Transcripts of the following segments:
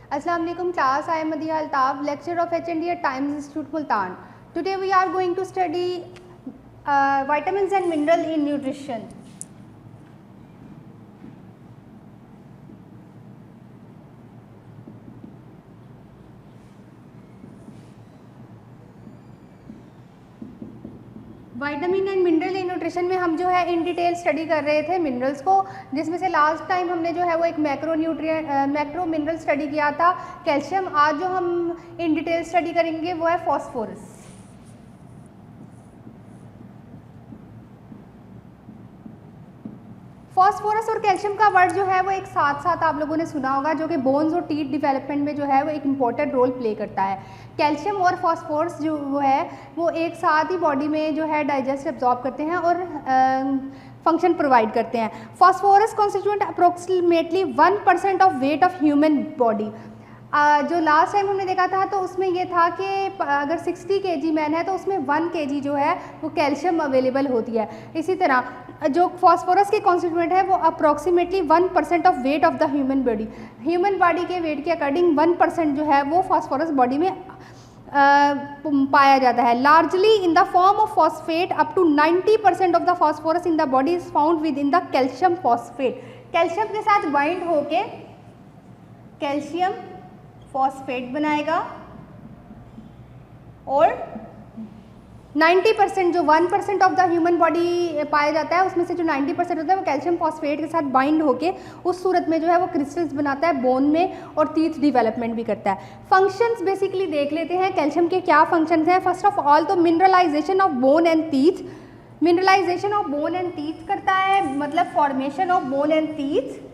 Assalamu alaikum class. I am Madiha Altab, lecturer of H&D at Times Institute Multan. Today we are going to study vitamins and mineral in nutrition. Vitamin and mineral in nutrition में हम जो है in detail study कर रहे थे minerals को, जिसमें से लास्ट टाइम हमने जो है वो एक मैक्रो मिनरल स्टडी किया था कैल्शियम। आज जो हम इन डिटेल स्टडी करेंगे वो है फॉस्फोरस। फॉस्फोरस और कैल्शियम का वर्ड जो है वो एक साथ साथ आप लोगों ने सुना होगा, जो कि बोन्स और टीथ डेवलपमेंट में जो है वो एक इम्पॉर्टेंट रोल प्ले करता है। कैल्शियम और फॉस्फोरस जो वो है वो एक साथ ही बॉडी में जो है डाइजेस्ट एब्जॉर्ब करते हैं और फंक्शन प्रोवाइड करते हैं। Phosphorus constituent approximately 1% of weight of human body. जो लास्ट टाइम हमने देखा था तो उसमें ये था कि अगर 60 kg मैन है तो उसमें 1 kg जो है वो कैल्शियम अवेलेबल होती है। इसी तरह जो फॉस्फोरस के कॉन्स्टिट्यूएंट है वो approximately 1% of weight of the human body. Human body के वेट के अकॉर्डिंग 1% जो है वो फॉस्फोरस बॉडी में पाया जाता है। Largely in the form of phosphate, up to 90% of the phosphorus in the body is found within the calcium phosphate. Calcium के साथ बाइंड होके कैल्शियम फॉस्फेट बनाएगा और 90% जो 1% ऑफ द ह्यूमन बॉडी पाया जाता है उसमें से जो 90% होता है वो कैल्शियम फॉस्फेट के साथ बाइंड होके उस सूरत में जो है वो क्रिस्टल्स बनाता है बोन में और टीथ डेवलपमेंट भी करता है। फंक्शंस बेसिकली देख लेते हैं कैल्शियम के क्या फंक्शंस हैं। फर्स्ट ऑफ ऑल तो mineralisation of bone and teeth. Mineralisation of bone and teeth करता है, मतलब formation of bone and teeth.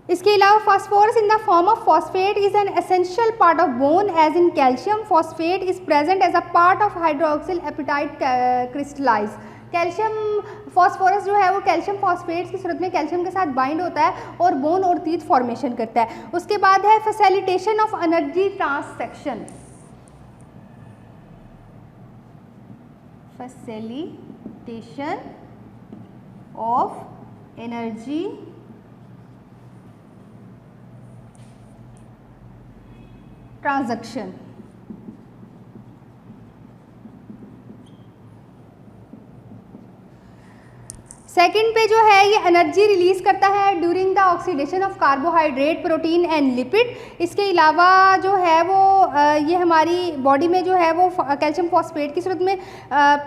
इसके अलावा phosphorus in the form of phosphate is an essential part of bone as in calcium phosphate is present as a part of hydroxyl apatite crystallise. Calcium phosphorus जो है वो calcium phosphates की सूरत में calcium के साथ bind होता है और बोन और टीथ फॉर्मेशन करता है। उसके बाद है facilitation of energy transaction. Facilitation of energy transaction. Second पे जो है ये एनर्जी रिलीज करता है during the oxidation of carbohydrate, protein and lipid. इसके अलावा जो है वो ये हमारी बॉडी में जो है वो कैल्शियम फॉस्फेट की सूरत में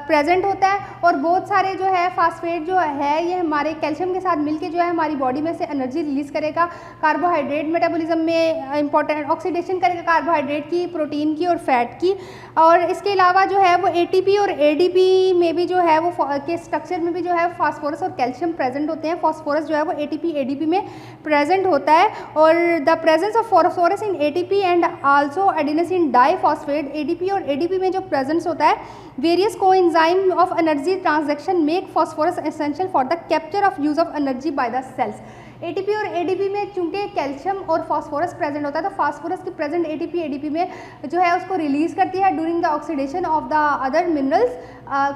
प्रेजेंट होता है और बहुत सारे जो है फॉस्फेट जो है ये हमारे कैल्शियम के साथ मिलके जो है हमारी बॉडी में से एनर्जी रिलीज करेगा। कार्बोहाइड्रेट मेटाबॉलिज्म में इंपॉर्टेंट ऑक्सीडेशन करेगा कार्बोहाइड्रेट की, प्रोटीन की और फैट की। और इसके अलावा जो है वो एटीपी और एडीपी में भी जो है वो के स्ट्रक्चर में भी जो है फास्फोरस और कैल्शियम प्रेजेंट होते हैं। फास्फोरस जो है वो एटीपी एडीपी में प्रेजेंट होता है और the presence of phosphorus in ATP and also adenosine diphosphate. ADP और एडीपी में जो प्रेजेंस होता है various coenzyme of energy transduction make phosphorus essential for the capture of use of energy by the cells. ATP और ADP में चूंकि calcium और phosphorus present होता है तो फास्फोरस की प्रेजेंट एटीपी एडीपी में जो है उसको रिलीज करती है during the oxidation of the other minerals.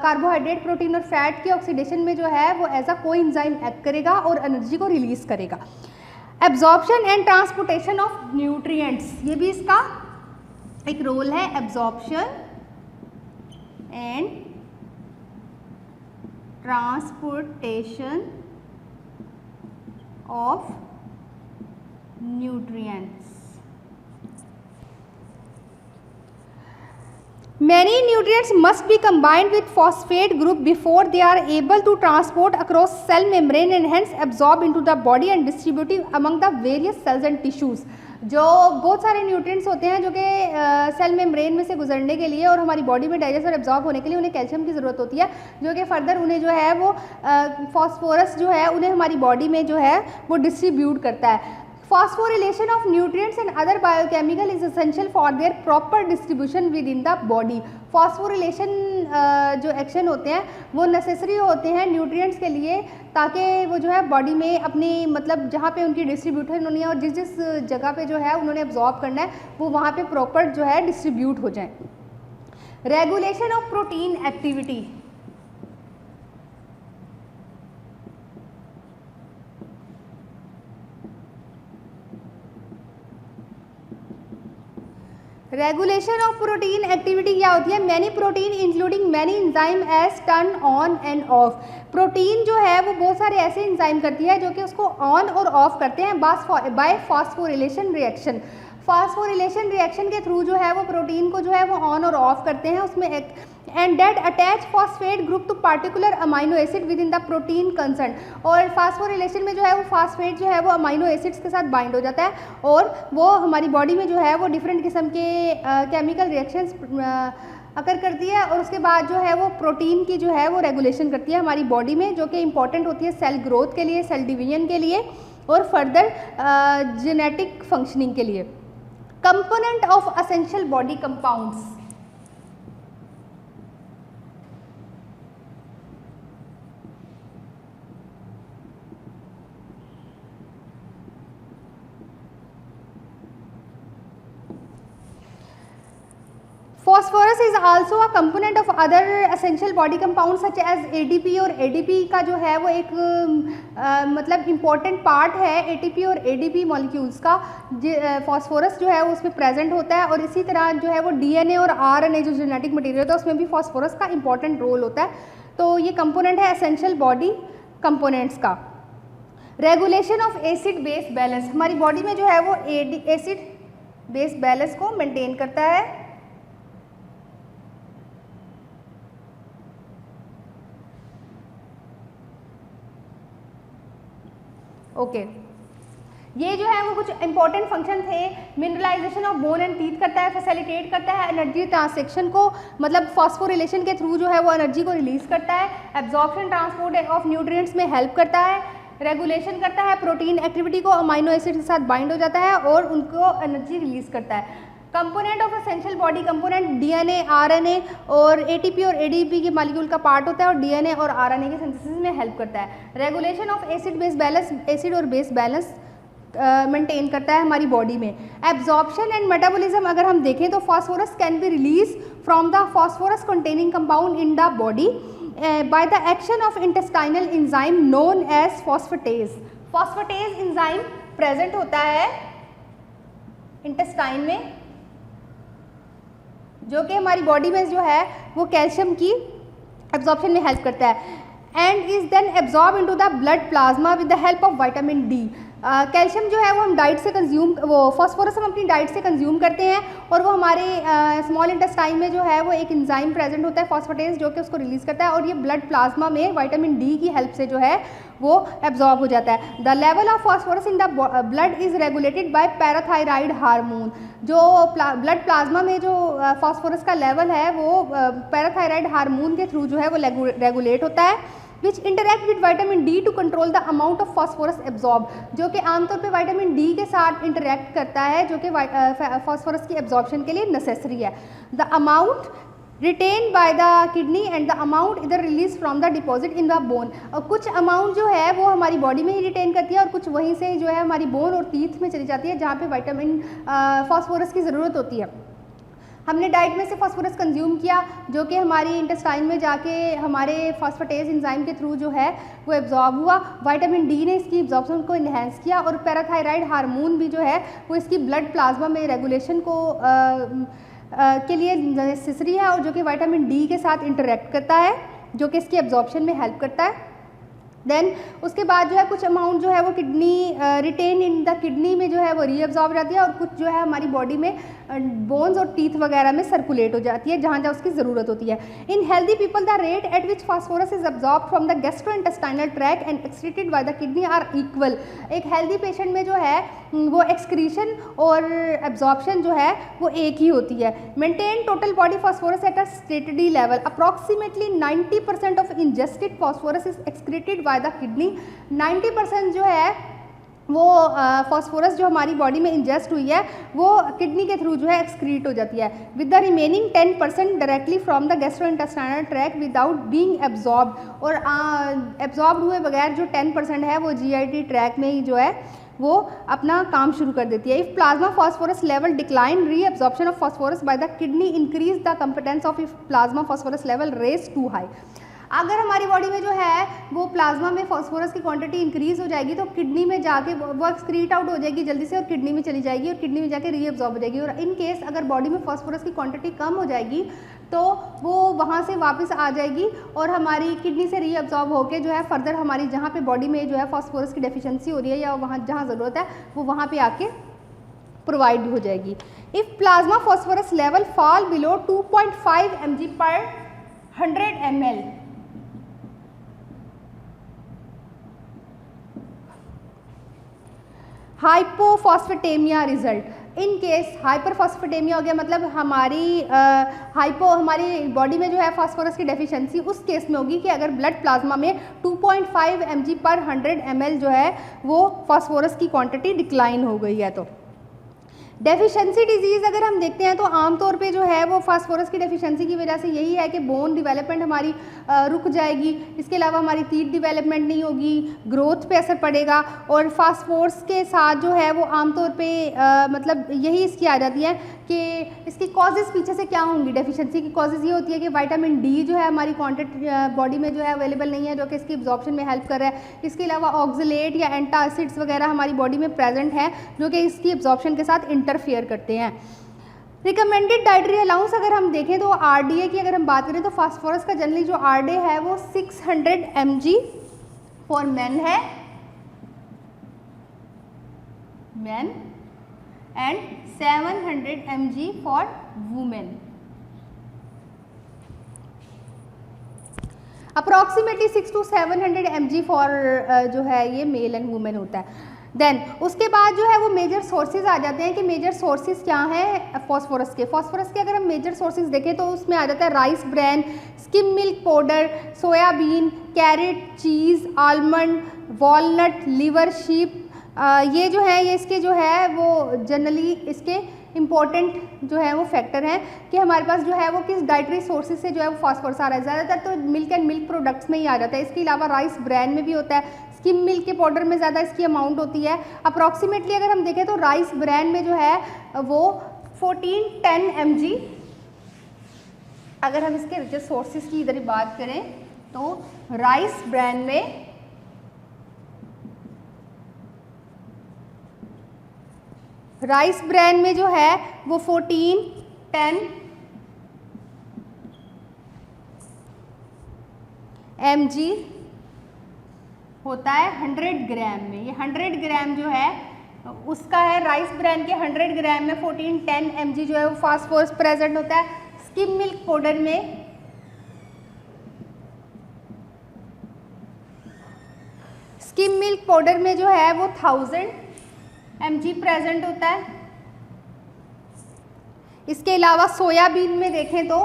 Carbohydrate, protein और फैट की ऑक्सीडेशन में जो है वो एज अ कोएंजाइम एक्ट करेगा और एनर्जी को रिलीज करेगा। Absorption and transportation of nutrients, ये भी इसका एक रोल है। Absorption and transportation of nutrients. Many nutrients must be combined with phosphate group before they are able to transport across cell membrane and hence absorb into the body and distributed among the various cells and tissues. जो बहुत सारे nutrients होते हैं जो कि cell membrane में से गुजरने के लिए और हमारी बॉडी में डाइजेस्ट और एब्जॉर्ब होने के लिए उन्हें कैल्शियम की ज़रूरत होती है, जो कि फर्दर उन्हें जो है वो फॉस्फोरस जो है उन्हें हमारी बॉडी में जो है वो डिस्ट्रीब्यूट करता है। Phosphorylation of nutrients and other biochemical is essential for their proper distribution with in the body. Phosphorylation जो एक्शन होते हैं वो नेसेसरी होते हैं न्यूट्रिएंट्स के लिए, ताकि वो जो है बॉडी में अपनी मतलब जहाँ पे उनकी डिस्ट्रीब्यूशन होनी है और जिस जिस जगह पे जो है उन्होंने एब्जॉर्ब करना है वो वहाँ पे प्रॉपर जो है डिस्ट्रीब्यूट हो जाए। Regulation of protein activity. Regulation of protein activity क्या होती है? Many protein including many enzyme as turn on and off. Protein जो है वो बहुत सारे ऐसे इंजाइम करती है जो कि उसको ऑन और ऑफ करते हैं by phosphorylation reaction. Phosphorylation reaction के थ्रू जो है वो प्रोटीन को जो है वो ऑन और ऑफ करते हैं उसमें एक and that attach phosphate group to particular amino acid within the protein concern. और फास्फोरिलेशन में जो है वो फास्फेट जो है वो अमाइनो एसिड्स के साथ बाइंड हो जाता है और वो हमारी बॉडी में जो है वो डिफरेंट किस्म के केमिकल रिएक्शंस अकर करती है और उसके बाद जो है वो प्रोटीन की जो है वो रेगुलेशन करती है हमारी बॉडी में, जो कि इंपॉर्टेंट होती है सेल ग्रोथ के लिए, सेल डिवीजन के लिए और फर्दर जेनेटिक फंक्शनिंग के लिए। Component of essential body compounds. Phosphorus is also a component of other essential body compound such as ADP, और एडीपी का जो है वो एक मतलब इम्पॉर्टेंट पार्ट है एटीपी और एडीपी मॉलिक्यूल्स का। फॉस्फोरस जो है वो उसमें प्रेजेंट होता है और इसी तरह जो है वो डीएनए और आरएनए जो जेनेटिक मटेरियल होता है उसमें भी फॉस्फोरस का इंपॉर्टेंट रोल होता है। तो ये कंपोनेंट है एसेंशियल बॉडी कंपोनेंट्स का। Regulation of acid base balance. हमारी बॉडी में जो है वो एसिड बेस बैलेंस को मेंटेन करता है। ओके ये जो है वो कुछ इंपॉर्टेंट फंक्शन थे। Mineralisation of bone and teeth करता है, फैसिलिटेट करता है एनर्जी ट्रांसैक्शन को, मतलब फॉस्फोरिलेशन के थ्रू जो है वो एनर्जी को रिलीज करता है, एब्जॉर्प्शन ट्रांसपोर्ट ऑफ न्यूट्रिएंट्स में हेल्प करता है, रेगुलेशन करता है प्रोटीन एक्टिविटी को, अमाइनो एसिड के साथ बाइंड हो जाता है और उनको एनर्जी रिलीज करता है। Component of essential body component DNA, RNA और एटीपी और एडीपी के मॉलिक्यूल का पार्ट होता है और डीएनए और आरएनए के सिंथेसिस में हेल्प करता है। Regulation of acid base balance, acid और बेस बैलेंस मेंटेन करता है हमारी बॉडी में। एब्जॉर्प्शन एंड मेटाबॉलिज्म अगर हम देखें तो phosphorus can be release from the phosphorus containing compound in the body by the action of intestinal enzyme known as phosphatase. Phosphatase enzyme present होता है इंटेस्टाइन में जो कि हमारी बॉडी में जो है वो कैल्शियम की एब्जॉर्प्शन में हेल्प करता है and is then absorb into the blood plasma with the help of vitamin D. Calcium जो है वो हम डाइट से कंज्यूम, वो फॉस्फोरस हम अपनी डाइट से कंज्यूम करते हैं और वो हमारे स्मॉल इंटेस्टाइन में जो है वो एक एंजाइम प्रेजेंट होता है फॉस्फेटेज जो कि उसको रिलीज़ करता है और ये ब्लड प्लाज्मा में विटामिन डी की हेल्प से जो है वो एब्जॉर्ब हो जाता है। The level of phosphorus in the blood is regulated by parathyroid hormone. जो ब्लड प्लाज्मा में जो फॉस्फोरस का लेवल है वो पैराथायराइड हार्मोन के थ्रू जो है वो रेगुलेट होता है which interact with vitamin D to control the amount of phosphorus absorbed, जो कि आमतौर पे विटामिन डी के साथ इंटरेक्ट करता है जो कि फॉस्फोरस की एब्जॉर्प्शन के लिए नेसेसरी है। The amount retain by the kidney and the amount इधर release from the deposit in the bone. और कुछ अमाउंट जो है वो हमारी बॉडी में ही रिटेन करती है और कुछ वहीं से जो है हमारी बोन और टीथ में चली जाती है जहाँ पे विटामिन फॉस्फोरस की ज़रूरत होती है। हमने डाइट में से फॉस्फोरस कंज्यूम किया जो कि हमारी इंटेस्टाइन में जाके हमारे फॉस्फेटेज एंजाइम के थ्रू जो है वो एब्जॉर्ब हुआ। विटामिन डी ने इसकी एब्जॉर्प्शन को इन्हेंस किया और पैराथायराइड हार्मोन भी जो है वो इसकी ब्लड प्लाज्मा में रेगुलेशन को के लिए नेसेसरी है और जो कि विटामिन डी के साथ इंटरेक्ट करता है जो कि इसकी एब्जॉर्प्शन में हेल्प करता है। देन उसके बाद जो है कुछ अमाउंट जो है वो kidney retain in the kidney में जो है वो रीअब्जॉर्ब हो जाती है और कुछ जो है हमारी बॉडी में बोन्स और टीथ वगैरह में सर्कुलेट हो जाती है जहाँ जहाँ उसकी ज़रूरत होती है। In healthy people the rate at which phosphorus is absorb from the gastrointestinal track and excreted by the kidney are equal. एक हेल्दी पेशेंट में जो है वो एक्सक्रीशन और एब्जॉर्प्शन जो है वो एक ही होती है। Maintain total body phosphorus at a steady level. Approximately 90% of ingested phosphorus is excreted by the kidney. 90% जो है वो फॉस्फोरस जो हमारी बॉडी में इंजेस्ट हुई है वो किडनी के थ्रू जो है एक्सक्रीट हो जाती है, with the remaining 10% directly from the gastrointestinal tract without being absorbed, और एब्जॉर्ब हुए बगैर जो 10% है वो जीआईटी ट्रैक में ही जो है वो अपना काम शुरू कर देती है। If plasma phosphorus level decline, reabsorption of phosphorus by the kidney increase the competence of if plasma phosphorus level raise to high. अगर हमारी बॉडी में जो है वो प्लाज्मा में फॉस्फोरस की क्वांटिटी इंक्रीज हो जाएगी तो किडनी में जाके वो एक्सक्रीट आउट हो जाएगी जल्दी से और किडनी में चली जाएगी और किडनी में जाके रीअब्जॉर्ब हो जाएगी। और इन केस अगर बॉडी में फॉस्फोरस की क्वांटिटी कम हो जाएगी तो वो वहाँ से वापस आ जाएगी और हमारी किडनी से रीअब्जॉर्ब होकर जो है फर्दर हमारी जहाँ पे बॉडी में जो है फॉस्फोरस की डेफिशिएंसी हो रही है या वहाँ जहाँ ज़रूरत है वो वहाँ पे आके प्रोवाइड हो जाएगी। If plasma phosphorus level fall below 2.5 mg per 100 ml, hypophosphatemia result. In case hyperphosphatemia हो गया, मतलब हमारी बॉडी में जो है फास्फोरस की डेफिशिएंसी उस केस में होगी कि अगर ब्लड प्लाज्मा में 2.5 mg पर 100 ml जो है वो फास्फोरस की क्वांटिटी डिक्लाइन हो गई है। तो डेफिशिएंसी डिजीज़ अगर हम देखते हैं तो आमतौर पे जो है वो फास्फोरस की डेफिशिएंसी की वजह से यही है कि बोन डेवलपमेंट हमारी रुक जाएगी, इसके अलावा हमारी टीथ डेवलपमेंट नहीं होगी, ग्रोथ पे असर पड़ेगा। और फास्फोरस के साथ जो है वो आमतौर पे मतलब यही इसकी आ जाती है कि इसकी कॉजेज़ पीछे से क्या होंगी। डेफिशिएंसी की कॉजेज़ ये होती है कि विटामिन डी जो है हमारी क्वांटिटी बॉडी में जो है अवेलेबल नहीं है जो कि इसकी एब्जॉर्प्शन में हेल्प कर रहा है। इसके अलावा ऑक्सलेट या एंटासिड्स वगैरह हमारी बॉडी में प्रेजेंट है जो कि इसकी एब्जॉर्प्शन के साथ इंटरफेयर करते हैं। रिकमेंडेड डाइटरी अलाउंस अगर हम देखें तो आरडीए की अगर हम बात करें तो फास्फोरस का जनरली जो आरडीए है वो 600 mg फॉर मैन है, man, and 700 mg for women. Approximately 600 to 700 mg for जो है ये मेल एंड वुमेन होता है। देन उसके बाद जो है वो मेजर सोर्सेज आ जाते हैं कि मेजर सोर्सेज क्या हैं फॉस्फोरस के अगर हम मेजर सोर्सेज देखें तो उसमें आ जाता है rice bran, skim milk powder, soybean, carrot, cheese, almond, walnut, liver, sheep. ये जो है ये इसके जो है वो जनरली इसके इम्पॉर्टेंट जो है वो फैक्टर हैं कि हमारे पास जो है वो किस डाइटरी सोर्सेज से जो है वो फास्फोरस आ रहा है। ज़्यादातर तो मिल्क एंड मिल्क प्रोडक्ट्स में ही आ जाता है, इसके अलावा राइस ब्रैन में भी होता है, स्किम मिल्क के पाउडर में ज़्यादा इसकी अमाउंट होती है। अप्रॉक्सीमेटली अगर हम देखें तो राइस ब्रैन में जो है वो 1410 mg, अगर हम इसके रिचर सोर्सेज की इधर ही बात करें तो राइस ब्रैन में जो है वो 1410 mg होता है 100 ग्राम में। ये 100 ग्राम जो है उसका है राइस ब्रैन के 100 ग्राम में 1410 mg जो है वो फास्फोरस प्रेजेंट होता है। स्किम मिल्क पाउडर में जो है वो 1000 mg प्रेजेंट होता है। इसके अलावा सोयाबीन में देखें तो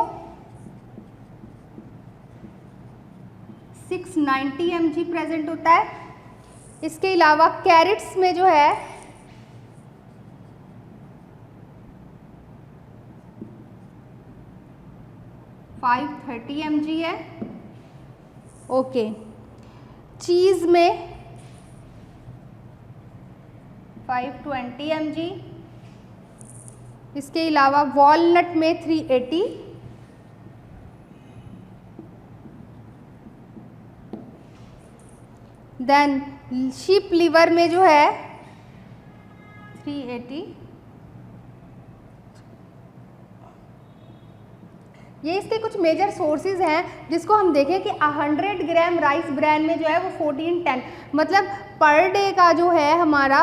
690 mg प्रेजेंट होता है। इसके अलावा कैरेट्स में जो है 530 mg है। ओके, चीज़ में 520 mg, इसके अलावा वॉलनट में 380, देन शीप लिवर में जो है 380। ये इसके कुछ मेजर सोर्सेज हैं जिसको हम देखें कि 100 ग्राम राइस ब्रैन में जो है वो 1410, मतलब पर डे का जो है हमारा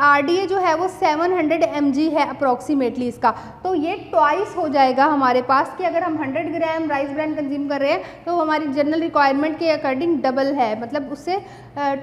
आरडीए जो है वो 700 mg है अप्रॉक्सीमेटली इसका। तो ये ट्वाइस हो जाएगा हमारे पास कि अगर हम 100 ग्राम राइस ब्रैन कंज्यूम कर रहे हैं तो हमारी जनरल रिक्वायरमेंट के अकॉर्डिंग डबल है, मतलब उससे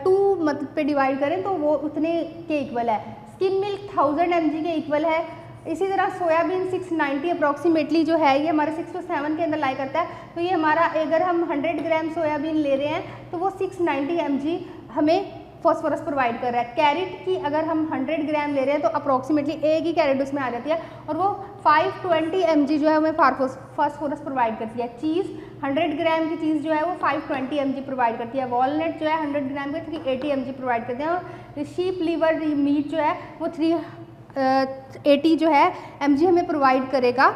2 मतलब पे डिवाइड करें तो वो उतने के इक्वल है। स्किम मिल्क 1000 mg के इक्वल है। इसी तरह सोयाबीन 690 अप्रॉक्सीमेटली जो है ये हमारे 6 to 7 के अंदर लाई करता है। तो ये हमारा अगर हम 100 ग्राम सोयाबीन ले रहे हैं तो वो 690 mg हमें फॉस्फोरस प्रोवाइड कर रहा है। कैरेट की अगर हम 100 ग्राम ले रहे हैं तो अप्रॉक्सीमेटली एक ही कैरेट उसमें आ जाती है और वो 520 mg जो है हमें फॉस्फोरस प्रोवाइड करती है। चीज़ 100 ग्राम की चीज़ जो है वो 520 mg प्रोवाइड करती है। वॉलनट जो है 100 ग्राम के 380 mg प्रोवाइड करते हैं और शीप लीवर मीट जो है वो 380 जो है mg हमें प्रोवाइड करेगा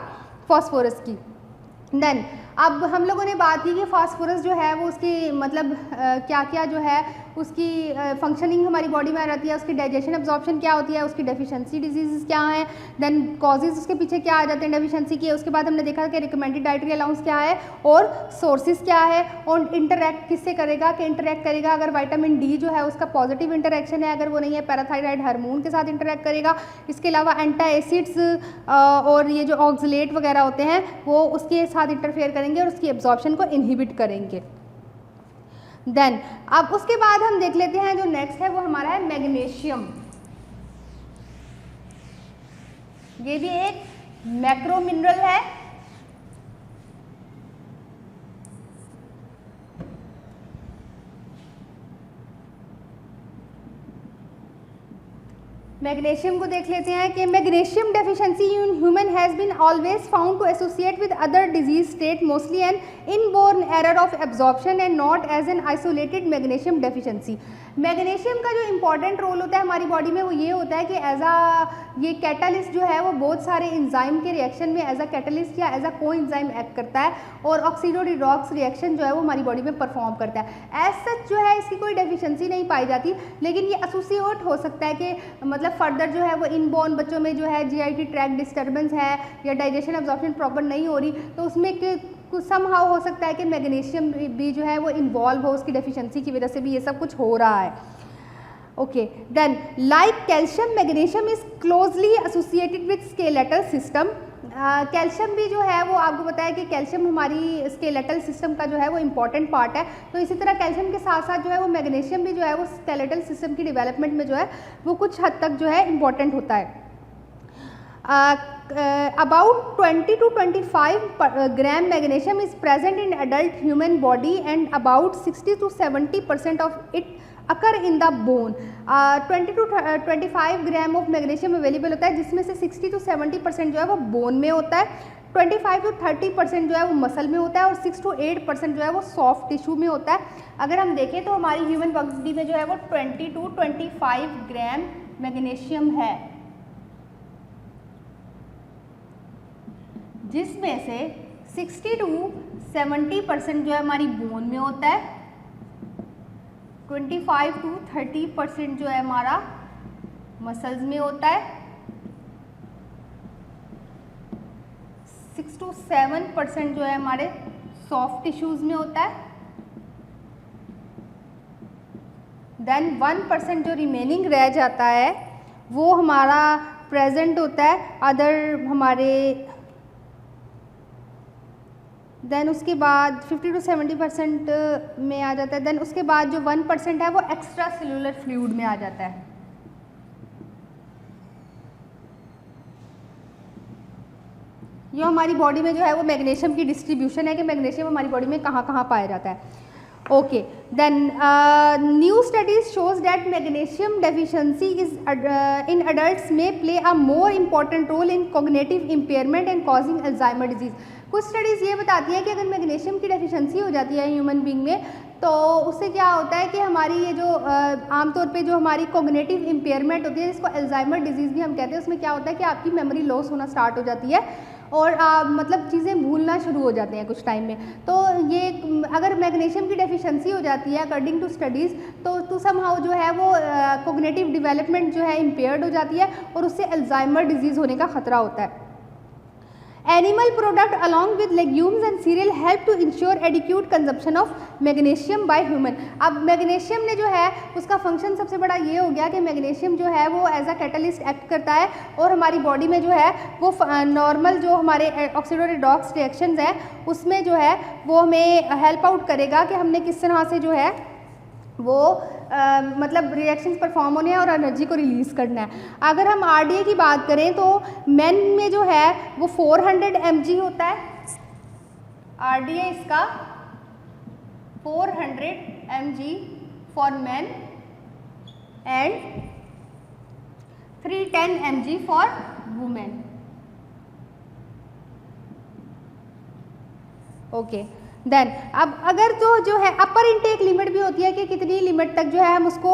फॉस्फोरस की। देन अब हम लोगों ने बात की कि फास्फोरस जो है वो उसकी मतलब क्या क्या जो है उसकी फंक्शनिंग हमारी बॉडी में आ जाती है, उसकी डाइजेशन एब्जॉर्प्शन क्या होती है, उसकी डेफिशिएंसी डिजीज़ क्या हैं, देन कॉजेज़ उसके पीछे क्या आ जाते हैं डेफिशिएंसी के। उसके बाद हमने देखा कि रिकमेंडेड डाइटरी अलाउंस क्या है और सोर्सेज क्या है और इंटरैक्ट किससे करेगा कि इंटरैक्ट करेगा अगर विटामिन डी जो है उसका पॉजिटिव इंटरैक्शन है, अगर वो नहीं है पैराथायराइड हार्मोन के साथ इंटरैक्ट करेगा। इसके अलावा एंटी एसिड्स और ये जो ऑक्सलेट वगैरह होते हैं वो उसके साथ इंटरफेयर करेंगे और उसकी एब्जॉर्प्शन को इनहिबिट करेंगे। देन अब उसके बाद हम देख लेते हैं जो नेक्स्ट है वो हमारा है मैग्नीशियम। ये भी एक मैक्रो मिनरल है। मैग्नीशियम को देख लेते हैं कि magnesium deficiency in human has been always found to associate with other disease state, mostly an inborn error of absorption and not as an isolated magnesium deficiency. Magnesium का जो important role होता है हमारी बॉडी में वो ये होता है कि एज आ ये कैटालिस्ट जो है वो बहुत सारे एंजाइम के रिएक्शन में एज अ कैटालिस्ट या एज अ को एंजाइम एक्ट करता है और ऑक्सीडोरिडॉक्स रिएक्शन जो है वो हमारी बॉडी में परफॉर्म करता है। एज सच जो है इसकी कोई डेफिशिएंसी नहीं पाई जाती, लेकिन ये एसोसिएट हो सकता है कि मतलब फर्दर जो है वो इनबॉर्न बच्चों में जो है जीआईटी ट्रैक्ट डिस्टर्बेंस है या डाइजेशन एब्जॉर्प्शन प्रॉपर नहीं हो रही तो उसमें कुछ समहाउ हो सकता है कि मैग्नीशियम भी जो है वो इन्वॉल्व हो, उसकी डेफिशिएंसी की वजह से भी ये सब कुछ हो रहा है। Okay, then like calcium magnesium is closely associated with skeletal system. Calcium भी जो है वो आपको पता है कि कैल्शियम हमारी स्केलेटल सिस्टम का जो है वो इम्पॉर्टेंट पार्ट है, तो इसी तरह कैल्शियम के साथ साथ जो है वो मैग्नीशियम भी जो है वो स्केलेटल सिस्टम की डेवलपमेंट में जो है वो कुछ हद तक जो है इम्पॉर्टेंट होता है। About 20 to 25 gram magnesium is present in adult human body and about 60 to 70% of it occur in the bone. 20 to 25 gram of magnesium available होता है जिसमें से 60 to 70% जो है वो बोन में होता है, 25 to 30% जो है वो मसल में होता है और 6 to 8% जो है वो सॉफ्ट टिश्यू में होता है। अगर हम देखें तो हमारी ह्यूमन बॉडी में जो है वो 20 to 25 ग्राम मैग्नीशियम है, जिसमें से 60 to 70% जो है हमारी बोन में होता है, 25 to 30% जो है हमारा मसल्स में होता है, 6 to 7% जो है हमारे सॉफ्ट टिश्यूज में होता है, देन 1% जो रिमेनिंग रह जाता है वो हमारा प्रेजेंट होता है अदर हमारे, देन उसके बाद 50 to 70% में आ जाता है, देन उसके बाद जो 1% है वो एक्स्ट्रा सेलुलर फ्लूइड में आ जाता है। ये हमारी बॉडी में जो है वो मैग्नीशियम की डिस्ट्रीब्यूशन है कि मैग्नीशियम हमारी बॉडी में कहाँ कहाँ पाया जाता है। Okay, then new studies shows that magnesium deficiency is in adults में play a more important role in cognitive impairment and causing Alzheimer disease. कुछ स्टडीज़ ये बताती है कि अगर मैग्नीशियम की डेफिशिएंसी हो जाती है ह्यूमन बीइंग में तो उससे क्या होता है कि हमारी ये जो आमतौर पे जो हमारी कॉग्निटिव इम्पेयरमेंट होती है जिसको अल्जाइमर डिजीज़ भी हम कहते हैं, उसमें क्या होता है कि आपकी मेमोरी लॉस होना स्टार्ट हो जाती है और मतलब चीज़ें भूलना शुरू हो जाते हैं कुछ टाइम में। तो ये अगर मैग्नीशियम की डेफिशिएंसी हो जाती है अकॉर्डिंग टू स्टडीज़ तो समहाउ जो है वो कॉग्निटिव डेवलपमेंट जो है इम्पेयर्ड हो जाती है और उससे अल्जाइमर डिजीज़ होने का खतरा होता है। Animal product along with legumes and cereal help to ensure adequate consumption of magnesium by human। अब मैग्नीशियम ने जो है उसका फंक्शन सबसे बड़ा ये हो गया कि मैग्नीशियम जो है वो एज अ कैटलिस्ट एक्ट करता है और हमारी बॉडी में जो है वो नॉर्मल जो हमारे ऑक्सीडोरिडॉक्स रिएक्शंस हैं उसमें जो है वो हमें हेल्प आउट करेगा कि हमने किस तरह से जो है वो मतलब रिएक्शंस परफॉर्म होने हैं और एनर्जी को रिलीज़ करना है। अगर हम आरडीए की बात करें तो मेन में जो है वो 400 mg होता है, आरडीए इसका 400 mg for men and 310 mg for women. Okay then अब अगर जो है अपर इनटेक लिमिट भी होती है कि कितनी लिमिट तक जो है हम उसको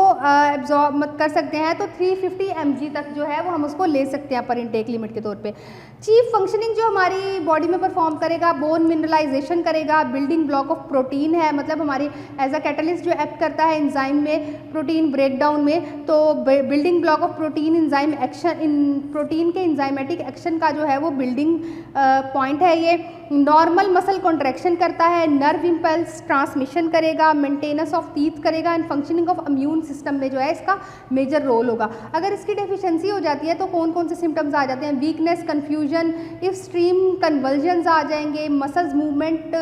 एब्जॉर्ब कर सकते हैं, तो 350 mg तक जो है वो हम उसको ले सकते हैं अपर इनटेक लिमिट के तौर पे। चीफ फंक्शनिंग जो हमारी बॉडी में परफॉर्म करेगा, बोन मिनरलाइजेशन करेगा, बिल्डिंग ब्लॉक ऑफ प्रोटीन है, मतलब हमारी एज अ कैटलिस्ट जो एक्ट करता है एंजाइम में प्रोटीन ब्रेकडाउन में, तो building block of protein enzyme action, in protein के एंजाइमेटिक एक्शन का जो है वो बिल्डिंग पॉइंट है ये। नॉर्मल मसल कॉन्ट्रैक्शन करता है, नर्व इम्पल्स ट्रांसमिशन करेगा, मेंटेनेंस ऑफ टीथ करेगा and functioning of immune system में जो है इसका मेजर रोल होगा। अगर इसकी डेफिशिएंसी हो जाती है तो कौन कौन से सिम्टम्स आ जाते हैं? वीकनेस, कन्फ्यूजन, एक्सट्रीम कन्वल्जन्स आ जाएंगे, मसल्स मूवमेंट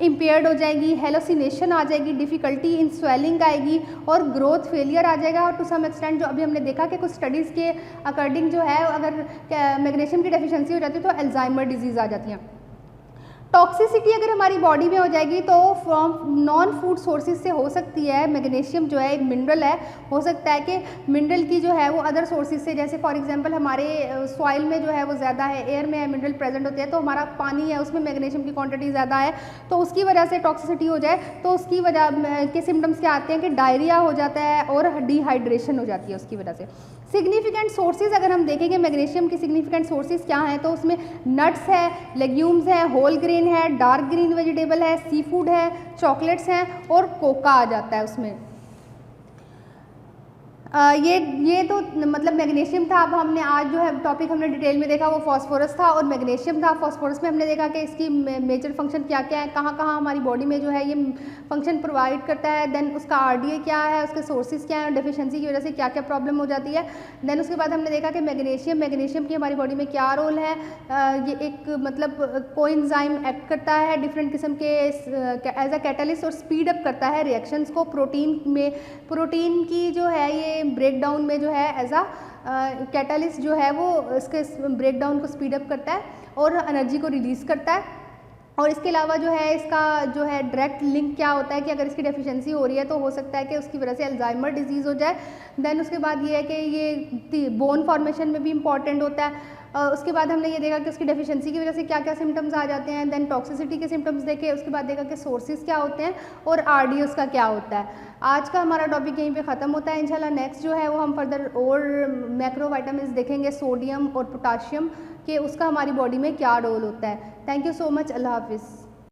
इम्पेयर्ड हो जाएगी, हेलोसिनेशन आ जाएगी, डिफिकल्टी इन स्वेलिंग आएगी और ग्रोथ फेलियर आ जाएगा। और टू सम एक्सटेंट जो अभी हमने देखा कि कुछ स्टडीज़ के अकॉर्डिंग जो है अगर मैग्नीशियम की डेफिशिएंसी हो जाती है तो अल्जाइमर डिजीज़ आ जाती है। टॉक्सिसिटी अगर हमारी बॉडी में हो जाएगी तो फ्रॉम नॉन फूड सोर्सेज से हो सकती है। मैग्नीशियम जो है एक मिनरल है, हो सकता है कि मिनरल की जो है वो अदर सोर्सेज से, जैसे फॉर एग्जांपल हमारे सॉइल में जो है वो ज़्यादा है, एयर में मिनरल प्रेजेंट होते हैं, तो हमारा पानी है उसमें मैग्नीशियम की क्वांटिटी ज़्यादा है, तो उसकी वजह से टॉक्सिसिटी हो जाए तो उसकी वजह के सिम्टम्स क्या आते हैं कि डायरिया हो जाता है और डिहाइड्रेशन हो जाती है उसकी वजह से। सिग्निफिकेंट सोर्सेज अगर हम देखेंगे मैग्नीशियम की सिग्निफिकेंट सोर्सेज क्या हैं, तो उसमें नट्स है, लेग्यूम्स है, होल ग्रेन है, डार्क ग्रीन वेजिटेबल है, सी फूड है, चॉकलेट्स हैं और कोका आ जाता है उसमें। ये तो मतलब मैग्नीशियम था। अब हमने आज जो है टॉपिक हमने डिटेल में देखा वो फास्फोरस था और मैग्नीशियम था। फास्फोरस में हमने देखा कि इसकी मेजर फंक्शन क्या क्या है, कहाँ कहाँ हमारी बॉडी में जो है ये फंक्शन प्रोवाइड करता है, देन उसका आरडीए क्या है, उसके सोर्सेज क्या है, डेफिशिएंसी की वजह से क्या क्या प्रॉब्लम हो जाती है। देन उसके बाद हमने देखा कि मैग्नीशियम की हमारी बॉडी में क्या रोल है। ये एक मतलब कोएंजाइम एक्ट करता है डिफरेंट किस्म के एज अ कैटलिस्ट और स्पीड अप करता है रिएक्शंस को। प्रोटीन की जो है ये ब्रेकडाउन में जो है एज अ कैटलिस्ट जो है वो इसके ब्रेकडाउन को स्पीड अप करता है और एनर्जी को रिलीज़ करता है। और इसके अलावा जो है इसका जो है डायरेक्ट लिंक क्या होता है कि अगर इसकी डेफिशिएंसी हो रही है तो हो सकता है कि उसकी वजह से अल्जाइमर डिजीज़ हो जाए। देन उसके बाद ये है कि ये बोन फॉर्मेशन में भी इम्पॉर्टेंट होता है। उसके बाद हमने ये देखा कि उसकी डेफिशिएंसी की वजह से क्या क्या सिम्टम्स आ जाते हैं। देन टॉक्सिसिटी के सिम्टम्स देखे, उसके बाद देखा कि सोर्सेज क्या होते हैं और आरडीएस का क्या होता है। आज का हमारा टॉपिक यहीं पे ख़त्म होता है। इंशाल्लाह नेक्स्ट जो है वो हम फर्दर और मैक्रो विटामिन्स देखेंगे, सोडियम और पोटाशियम, कि उसका हमारी बॉडी में क्या रोल होता है। Thank you so much. अल्लाह हाफिज़।